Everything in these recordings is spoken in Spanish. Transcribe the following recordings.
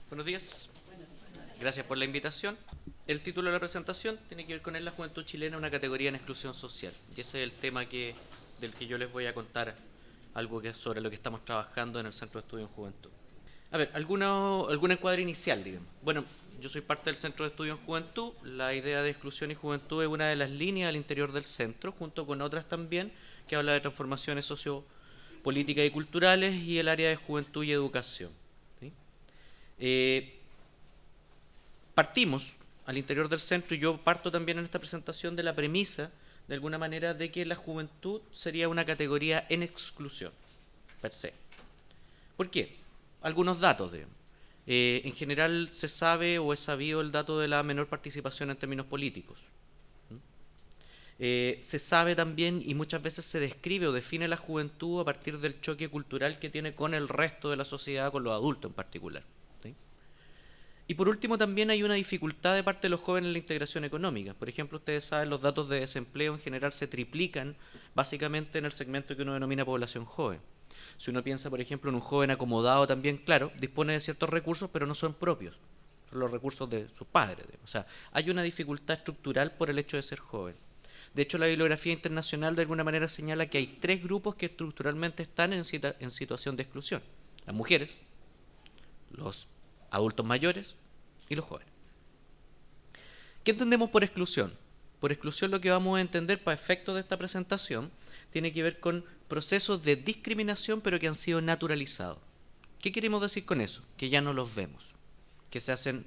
Buenos días, gracias por la invitación. El título de la presentación tiene que ver con la juventud chilena, una categoría en exclusión social. Y ese es el tema del que yo les voy a contar algo sobre lo que estamos trabajando en el Centro de Estudio en Juventud. A ver, algún encuadre inicial, digamos. Bueno, yo soy parte del Centro de Estudio en Juventud. La idea de exclusión y juventud es una de las líneas al interior del centro, junto con otras también, que habla de transformaciones sociopolíticas y culturales y el área de juventud y educación. ¿Sí? Eh, Partimos al interior del centro, y yo parto también en esta presentación de la premisa, de alguna manera, de que la juventud sería una categoría en exclusión, per se. ¿Por qué? Algunos datos. En general se sabe o es sabido el dato de la menor participación en términos políticos. Se sabe también y muchas veces se describe o define la juventud a partir del choque cultural que tiene con el resto de la sociedad, con los adultos en particular. ¿Sí? Y por último también hay una dificultad de parte de los jóvenes en la integración económica. Por ejemplo, ustedes saben, los datos de desempleo en general se triplican básicamente en el segmento que uno denomina población joven. Si uno piensa, por ejemplo, en un joven acomodado también, claro, dispone de ciertos recursos, pero no son propios, son los recursos de sus padres. O sea, hay una dificultad estructural por el hecho de ser joven. De hecho, la bibliografía internacional de alguna manera señala que hay tres grupos que estructuralmente están en situación de exclusión. Las mujeres, los adultos mayores y los jóvenes. ¿Qué entendemos por exclusión? Por exclusión lo que vamos a entender para efectos de esta presentación tiene que ver con procesos de discriminación pero que han sido naturalizados. ¿Qué queremos decir con eso? Que ya no los vemos, que se hacen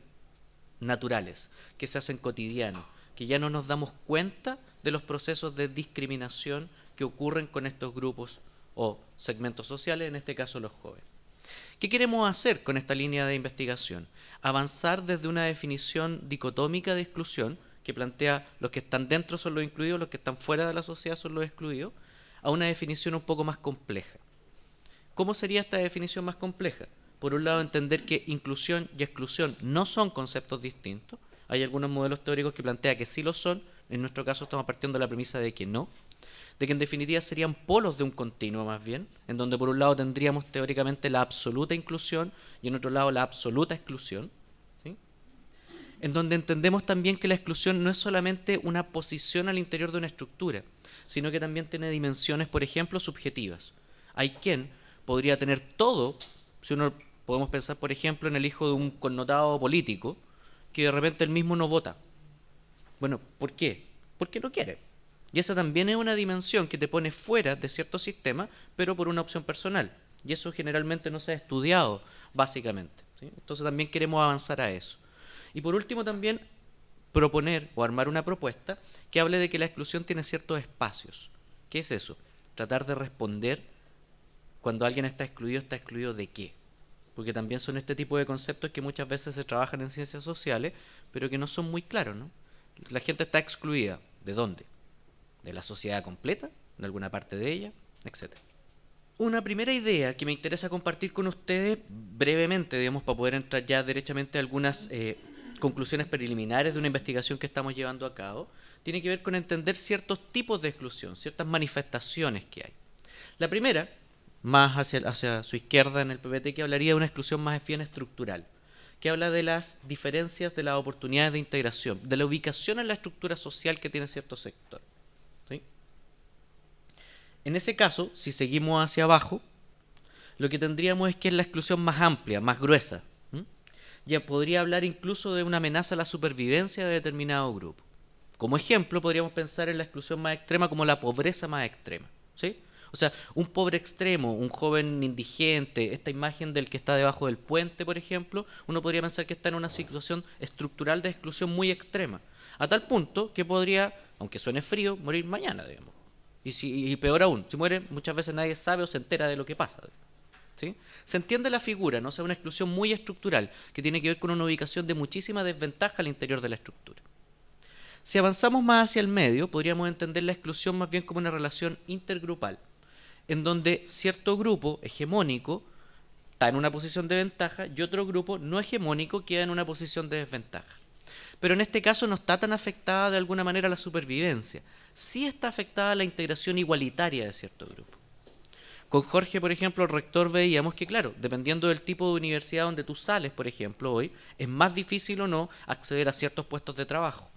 naturales, que se hacen cotidianos, que ya no nos damos cuenta de los procesos de discriminación que ocurren con estos grupos o segmentos sociales, en este caso los jóvenes. ¿Qué queremos hacer con esta línea de investigación? Avanzar desde una definición dicotómica de exclusión, que plantea los que están dentro son los incluidos, los que están fuera de la sociedad son los excluidos, a una definición un poco más compleja. ¿Cómo sería esta definición más compleja? Por un lado, entender que inclusión y exclusión no son conceptos distintos. Hay algunos modelos teóricos que plantean que sí lo son. En nuestro caso estamos partiendo de la premisa de que no. De que en definitiva serían polos de un continuo más bien, en donde por un lado tendríamos teóricamente la absoluta inclusión y en otro lado la absoluta exclusión. ¿Sí? En donde entendemos también que la exclusión no es solamente una posición al interior de una estructura, sino que también tiene dimensiones, por ejemplo, subjetivas. Hay quien podría tener todo, si uno podemos pensar, por ejemplo, en el hijo de un connotado político, que de repente él mismo no vota. Bueno, ¿por qué? Porque no quiere. Y esa también es una dimensión que te pone fuera de cierto sistema, pero por una opción personal. Y eso generalmente no se ha estudiado, básicamente. ¿Sí? Entonces también queremos avanzar a eso. Y por último también proponer o armar una propuesta que hable de que la exclusión tiene ciertos espacios. ¿Qué es eso? Tratar de responder cuando alguien está excluido de qué. Porque también son este tipo de conceptos que muchas veces se trabajan en ciencias sociales, pero que no son muy claros, ¿no? La gente está excluida. ¿De dónde? ¿De la sociedad completa? ¿De alguna parte de ella? Etcétera. Una primera idea que me interesa compartir con ustedes brevemente, digamos, para poder entrar ya derechamente a algunas conclusiones preliminares de una investigación que estamos llevando a cabo, tiene que ver con entender ciertos tipos de exclusión, ciertas manifestaciones que hay. La primera, más hacia su izquierda en el PPT, que hablaría de una exclusión más bien estructural, que habla de las diferencias de las oportunidades de integración, de la ubicación en la estructura social que tiene cierto sector. ¿Sí? En ese caso, si seguimos hacia abajo, lo que tendríamos es que es la exclusión más amplia, más gruesa. Ya podría hablar incluso de una amenaza a la supervivencia de determinado grupo. Como ejemplo, podríamos pensar en la exclusión más extrema como la pobreza más extrema. ¿Sí? O sea, un pobre extremo, un joven indigente, esta imagen del que está debajo del puente, por ejemplo, uno podría pensar que está en una situación estructural de exclusión muy extrema, a tal punto que podría, aunque suene frío, morir mañana, digamos. Y peor aún, si muere, muchas veces nadie sabe o se entera de lo que pasa. ¿Sí? Se entiende la figura, ¿no? O sea, una exclusión muy estructural que tiene que ver con una ubicación de muchísima desventaja al interior de la estructura. Si avanzamos más hacia el medio, podríamos entender la exclusión más bien como una relación intergrupal, en donde cierto grupo hegemónico está en una posición de ventaja y otro grupo no hegemónico queda en una posición de desventaja. Pero en este caso no está tan afectada de alguna manera la supervivencia, sí está afectada la integración igualitaria de cierto grupo. Con Jorge, por ejemplo, el rector, veíamos que, claro, dependiendo del tipo de universidad donde tú sales, por ejemplo, hoy, es más difícil o no acceder a ciertos puestos de trabajo.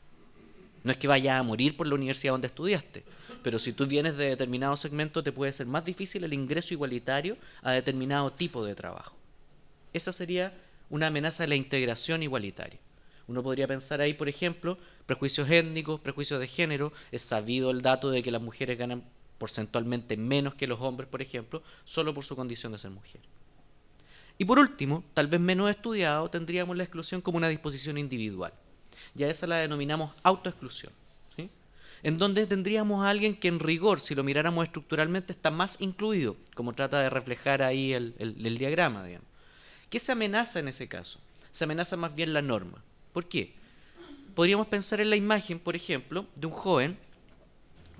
No es que vayas a morir por la universidad donde estudiaste, pero si tú vienes de determinado segmento, te puede ser más difícil el ingreso igualitario a determinado tipo de trabajo. Esa sería una amenaza a la integración igualitaria. Uno podría pensar ahí, por ejemplo, prejuicios étnicos, prejuicios de género. Es sabido el dato de que las mujeres ganan porcentualmente menos que los hombres, por ejemplo, solo por su condición de ser mujer. Y por último, tal vez menos estudiado, tendríamos la exclusión como una disposición individual. Y a esa la denominamos autoexclusión, ¿sí? En donde tendríamos a alguien que en rigor, si lo miráramos estructuralmente, está más incluido, como trata de reflejar ahí el diagrama, digamos. ¿Qué se amenaza en ese caso? Se amenaza más bien la norma. ¿Por qué? Podríamos pensar en la imagen, por ejemplo, de un joven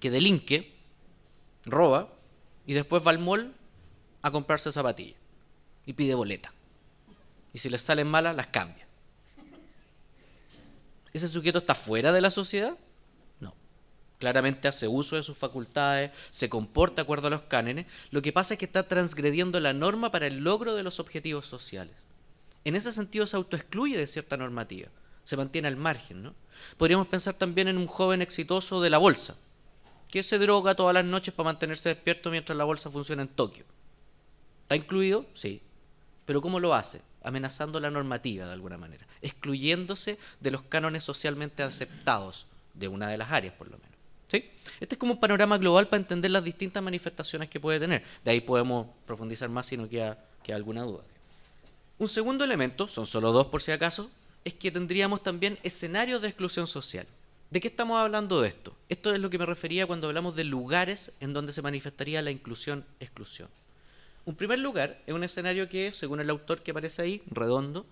que delinque, roba, y después va al mall a comprarse zapatillas y pide boleta. Y si les salen malas, las cambia. ¿Ese sujeto está fuera de la sociedad? No. Claramente hace uso de sus facultades, se comporta de acuerdo a los cánones. Lo que pasa es que está transgrediendo la norma para el logro de los objetivos sociales. En ese sentido se autoexcluye de cierta normativa, se mantiene al margen, ¿no? Podríamos pensar también en un joven exitoso de la bolsa, que se droga todas las noches para mantenerse despierto mientras la bolsa funciona en Tokio. ¿Está incluido? Sí. ¿Pero cómo lo hace? Amenazando la normativa de alguna manera, excluyéndose de los cánones socialmente aceptados de una de las áreas, por lo menos. ¿Sí? Este es como un panorama global para entender las distintas manifestaciones que puede tener. De ahí podemos profundizar más si no queda alguna duda. Un segundo elemento, son solo dos por si acaso, es que tendríamos también escenarios de exclusión social. ¿De qué estamos hablando de esto? Esto es lo que me refería cuando hablamos de lugares en donde se manifestaría la inclusión-exclusión. Un primer lugar es un escenario que, según el autor que aparece ahí, Redondo,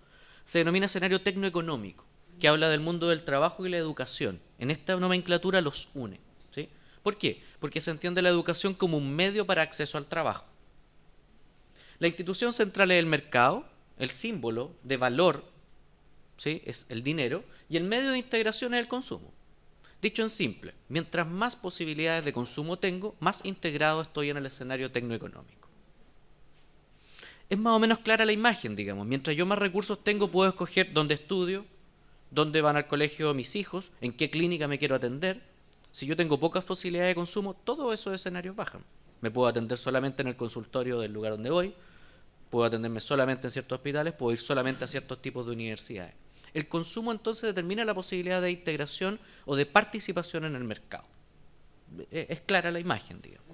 se denomina escenario tecnoeconómico, que habla del mundo del trabajo y la educación. En esta nomenclatura los une, ¿sí? ¿Por qué? Porque se entiende la educación como un medio para acceso al trabajo. La institución central es el mercado, el símbolo de valor, ¿sí?, es el dinero, y el medio de integración es el consumo. Dicho en simple, mientras más posibilidades de consumo tengo, más integrado estoy en el escenario tecnoeconómico. Es más o menos clara la imagen, digamos. Mientras yo más recursos tengo, puedo escoger dónde estudio, dónde van al colegio mis hijos, en qué clínica me quiero atender. Si yo tengo pocas posibilidades de consumo, todos esos escenarios bajan. Me puedo atender solamente en el consultorio del lugar donde voy, puedo atenderme solamente en ciertos hospitales, puedo ir solamente a ciertos tipos de universidades. El consumo entonces determina la posibilidad de integración o de participación en el mercado. Es clara la imagen, digamos.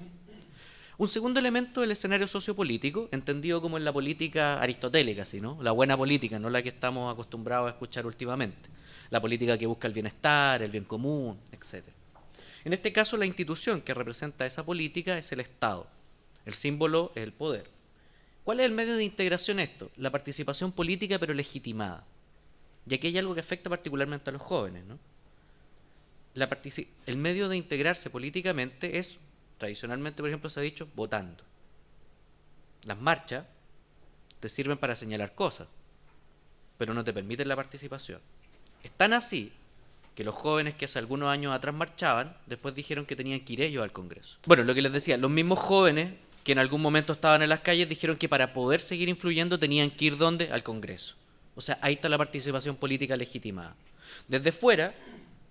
Un segundo elemento del escenario sociopolítico, entendido como en la política aristotélica, ¿sí, no? La buena política, no la que estamos acostumbrados a escuchar últimamente. La política que busca el bienestar, el bien común, etc. En este caso, la institución que representa esa política es el Estado. El símbolo es el poder. ¿Cuál es el medio de integración a esto? La participación política pero legitimada. Y aquí hay algo que afecta particularmente a los jóvenes, ¿no? El medio de integrarse políticamente es, tradicionalmente, por ejemplo, se ha dicho, votando. Las marchas te sirven para señalar cosas, pero no te permiten la participación. Es tan así que los jóvenes que hace algunos años atrás marchaban, después dijeron que tenían que ir ellos al Congreso. Bueno, lo que les decía, los mismos jóvenes que en algún momento estaban en las calles dijeron que para poder seguir influyendo tenían que ir ¿dónde? Al Congreso. O sea, ahí está la participación política legitimada. Desde fuera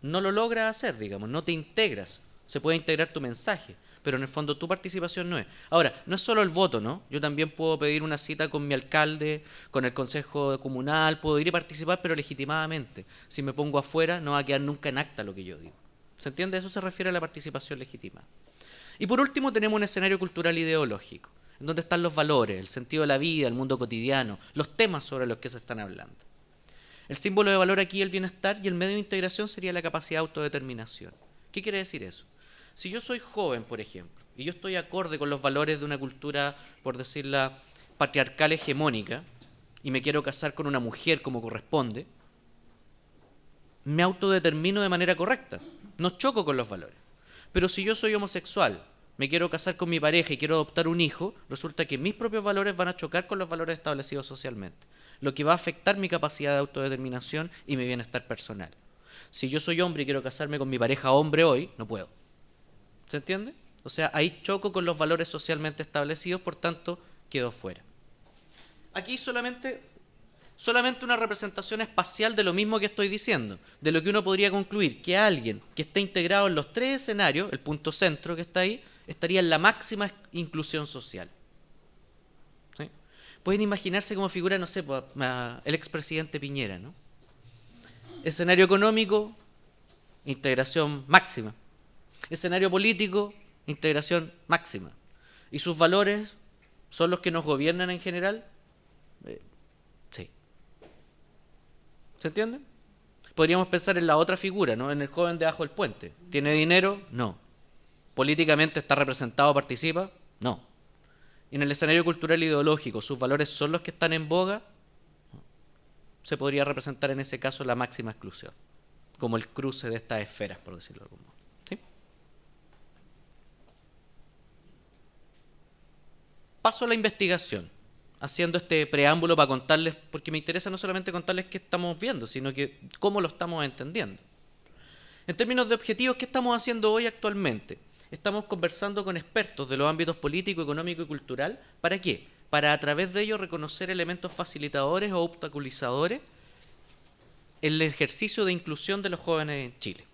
no lo logras hacer, digamos, no te integras. Se puede integrar tu mensaje, pero en el fondo tu participación no es. Ahora, no es solo el voto, ¿no? Yo también puedo pedir una cita con mi alcalde, con el consejo comunal, puedo ir y participar, pero legitimadamente. Si me pongo afuera, no va a quedar nunca en acta lo que yo digo. ¿Se entiende? Eso se refiere a la participación legítima. Y por último tenemos un escenario cultural ideológico, en donde están los valores, el sentido de la vida, el mundo cotidiano, los temas sobre los que se están hablando. El símbolo de valor aquí es el bienestar y el medio de integración sería la capacidad de autodeterminación. ¿Qué quiere decir eso? Si yo soy joven, por ejemplo, y yo estoy acorde con los valores de una cultura, por decirla, patriarcal hegemónica, y me quiero casar con una mujer como corresponde, me autodetermino de manera correcta, no choco con los valores. Pero si yo soy homosexual, me quiero casar con mi pareja y quiero adoptar un hijo, resulta que mis propios valores van a chocar con los valores establecidos socialmente, lo que va a afectar mi capacidad de autodeterminación y mi bienestar personal. Si yo soy hombre y quiero casarme con mi pareja hombre hoy, no puedo. ¿Se entiende? O sea, ahí choco con los valores socialmente establecidos, por tanto, quedo fuera. Aquí solamente una representación espacial de lo mismo que estoy diciendo, de lo que uno podría concluir, que alguien que esté integrado en los tres escenarios, el punto centro que está ahí, estaría en la máxima inclusión social. ¿Sí? Pueden imaginarse como figura, no sé, el expresidente Piñera, ¿no? Escenario económico, integración máxima. Escenario político, integración máxima. ¿Y sus valores son los que nos gobiernan en general? Sí. ¿Se entiende? Podríamos pensar en la otra figura, ¿no? En el joven debajo del puente. ¿Tiene dinero? No. ¿Políticamente está representado, participa? No. ¿Y en el escenario cultural e ideológico, sus valores son los que están en boga? Se podría representar en ese caso la máxima exclusión, como el cruce de estas esferas, por decirlo de algún modo. ¿Sí? Paso a la investigación, haciendo este preámbulo para contarles, porque me interesa no solamente contarles qué estamos viendo, sino que cómo lo estamos entendiendo. En términos de objetivos, ¿qué estamos haciendo hoy actualmente? Estamos conversando con expertos de los ámbitos político, económico y cultural. ¿Para qué? Para a través de ello reconocer elementos facilitadores o obstaculizadores en el ejercicio de inclusión de los jóvenes en Chile.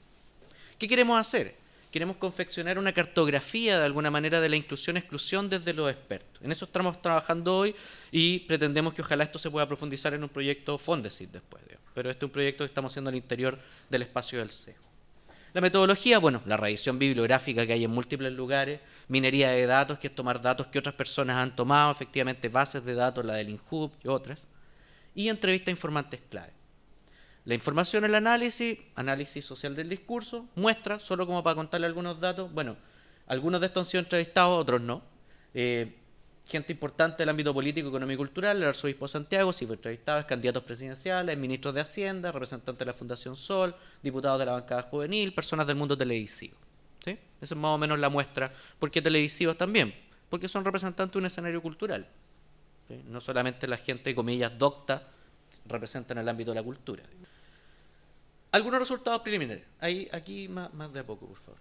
¿Qué queremos hacer? Queremos confeccionar una cartografía de alguna manera de la inclusión-exclusión desde los expertos. En eso estamos trabajando hoy y pretendemos que ojalá esto se pueda profundizar en un proyecto Fondesit después. Pero este es un proyecto que estamos haciendo al interior del espacio del CEJO. La metodología, bueno, la revisión bibliográfica que hay en múltiples lugares, minería de datos, que es tomar datos que otras personas han tomado, efectivamente bases de datos, la del INJUB y otras, y entrevistas informantes clave. La información, el análisis social del discurso, muestra, solo como para contarle algunos datos, bueno, algunos de estos han sido entrevistados, otros no. Gente importante del ámbito político, económico y cultural, el arzobispo de Santiago, sí fue entrevistado, candidatos presidenciales, ministros de Hacienda, representantes de la Fundación Sol, diputados de la bancada juvenil, personas del mundo televisivo. ¿Sí? Esa es más o menos la muestra. ¿Por qué televisivos también? Porque son representantes de un escenario cultural. ¿Sí? No solamente la gente, comillas, docta, representan el ámbito de la cultura. Algunos resultados preliminares. Aquí más de a poco, por favor.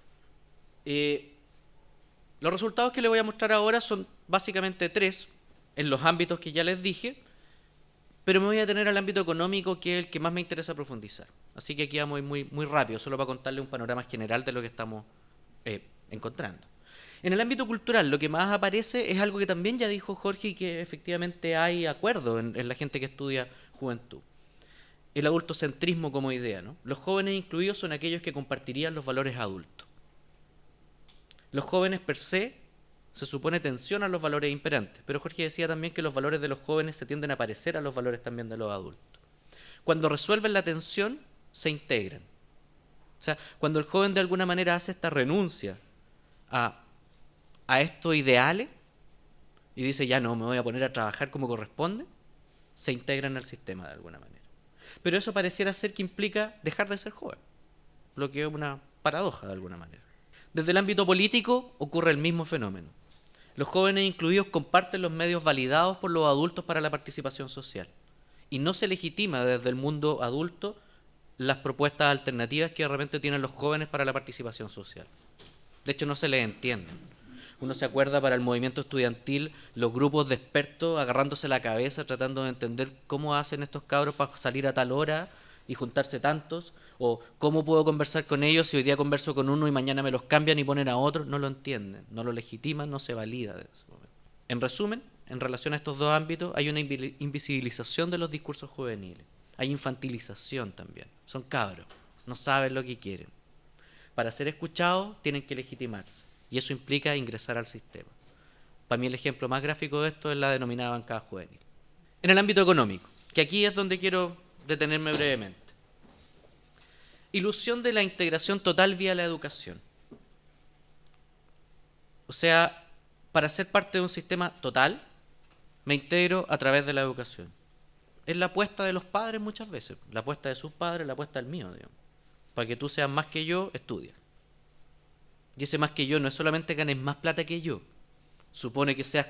Los resultados que les voy a mostrar ahora son básicamente tres, en los ámbitos que ya les dije, pero me voy a tener al ámbito económico, que es el que más me interesa profundizar. Así que aquí vamos muy rápido, solo para contarles un panorama general de lo que estamos encontrando. En el ámbito cultural, lo que más aparece es algo que también ya dijo Jorge y que efectivamente hay acuerdo en la gente que estudia juventud. El adultocentrismo como idea, ¿no? Los jóvenes incluidos son aquellos que compartirían los valores adultos. Los jóvenes per se supone tensionan los valores imperantes, pero Jorge decía también que los valores de los jóvenes se tienden a parecer a los valores también de los adultos. Cuando resuelven la tensión, se integran. O sea, cuando el joven de alguna manera hace esta renuncia a estos ideales y dice, ya no, me voy a poner a trabajar como corresponde, se integran al sistema de alguna manera. Pero eso pareciera ser que implica dejar de ser joven, lo que es una paradoja de alguna manera. Desde el ámbito político ocurre el mismo fenómeno. Los jóvenes incluidos comparten los medios validados por los adultos para la participación social. Y no se legitima desde el mundo adulto las propuestas alternativas que de repente tienen los jóvenes para la participación social. De hecho, no se les entiende. Uno se acuerda para el movimiento estudiantil, los grupos de expertos agarrándose la cabeza, tratando de entender cómo hacen estos cabros para salir a tal hora y juntarse tantos, o cómo puedo conversar con ellos si hoy día converso con uno y mañana me los cambian y ponen a otro. No lo entienden, no lo legitiman, no se valida de eso. En resumen, en relación a estos dos ámbitos, hay una invisibilización de los discursos juveniles, hay infantilización también, son cabros, no saben lo que quieren. Para ser escuchados tienen que legitimarse, y eso implica ingresar al sistema. Para mí el ejemplo más gráfico de esto es la denominada bancada juvenil. En el ámbito económico, que aquí es donde quiero detenerme brevemente. Ilusión de la integración total vía la educación. O sea, para ser parte de un sistema total, me integro a través de la educación. Es la apuesta de los padres muchas veces, la apuesta de sus padres, la apuesta del mío, digamos. Para que tú seas más que yo, estudia. Y ese más que yo no es solamente ganes más plata que yo, supone que seas